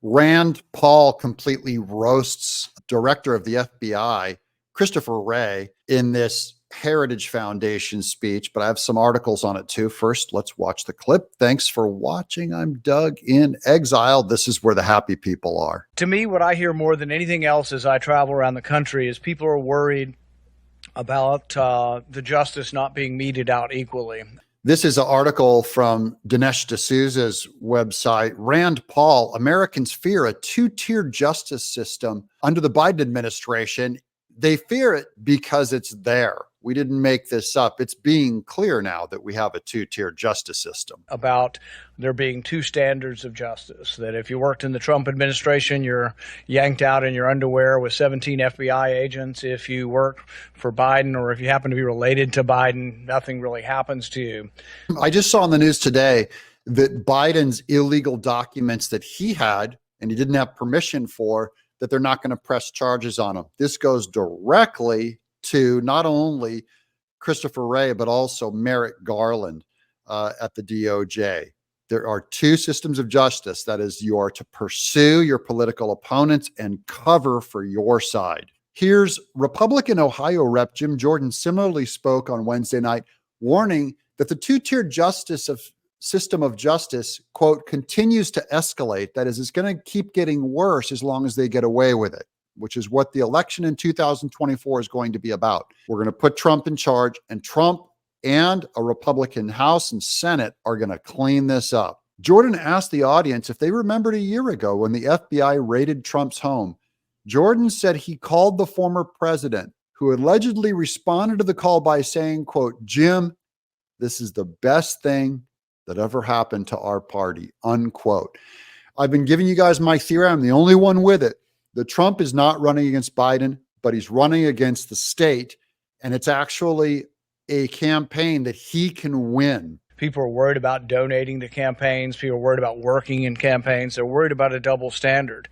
Rand Paul completely roasts director of the FBI, Christopher Wray, in this Heritage Foundation speech, but I have some articles on it too. First, let's watch the clip. Thanks for watching. I'm Doug in Exile. This is where the happy people are. To me, what I hear more than anything else as I travel around the country is people are worried about the justice not being meted out equally. This is an article from Dinesh D'Souza's website. Rand Paul, Americans fear a two-tiered justice system under the Biden administration. They fear it because it's there. We didn't make this up. It's being clear now that we have a two-tiered justice system. About there being two standards of justice, that if you worked in the Trump administration, you're yanked out in your underwear with 17 FBI agents. If you work for Biden, or if you happen to be related to Biden, nothing really happens to you. I just saw in the news today that Biden's illegal documents that he had and he didn't have permission for, that they're not going to press charges on him. This goes directly to not only Christopher Wray, but also Merrick Garland at the DOJ. There are two systems of justice. That is, you are to pursue your political opponents and cover for your side. Here's Republican Ohio Rep Jim Jordan similarly spoke on Wednesday night, warning that the two-tiered system of justice, quote, continues to escalate. That is, it's going to keep getting worse as long as they get away with it, which is what the election in 2024 is going to be about. We're going to put Trump in charge, and Trump and a Republican House and Senate are going to clean this up. Jordan asked the audience if they remembered a year ago when the FBI raided Trump's home. Jordan said he called the former president, who allegedly responded to the call by saying, quote, "Jim, this is the best thing that ever happened to our party," unquote. I've been giving you guys my theory. I'm the only one with it. That Trump is not running against Biden, but he's running against the state. And it's actually a campaign that he can win. People are worried about donating to campaigns. People are worried about working in campaigns. They're worried about a double standard.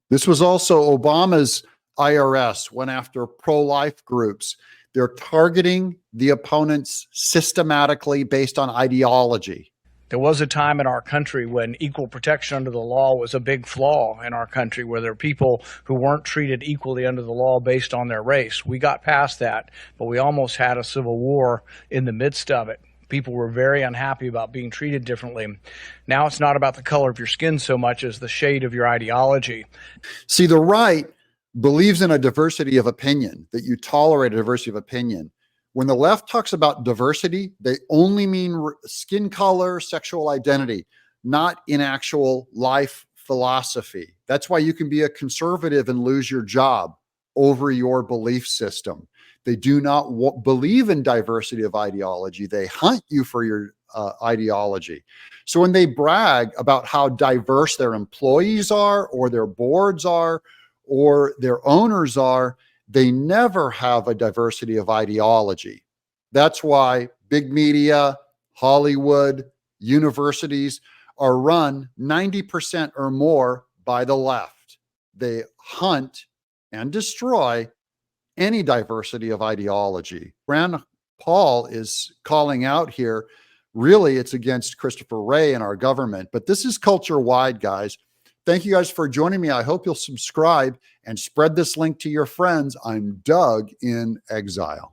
This was also Obama's IRS went after pro-life groups. They're targeting the opponents systematically based on ideology. There was a time in our country when equal protection under the law was a big flaw in our country, where there were people who weren't treated equally under the law based on their race. We got past that, but we almost had a civil war in the midst of it. People were very unhappy about being treated differently. Now it's not about the color of your skin so much as the shade of your ideology. See, the right believes in a diversity of opinion, that you tolerate a diversity of opinion. When the left talks about diversity, they only mean skin color, sexual identity, not in actual life philosophy. That's why you can be a conservative and lose your job over your belief system. They do not believe in diversity of ideology. They hunt you for your ideology. So when they brag about how diverse their employees are, or their boards are, or their owners are, they never have a diversity of ideology. That's why big media, Hollywood, universities are run 90% or more by the left. They hunt and destroy any diversity of ideology. Rand Paul is calling out here, really it's against Christopher Wray and our government, but this is culture-wide, guys. Thank you guys for joining me. I hope you'll subscribe and spread this link to your friends. I'm Doug in Exile.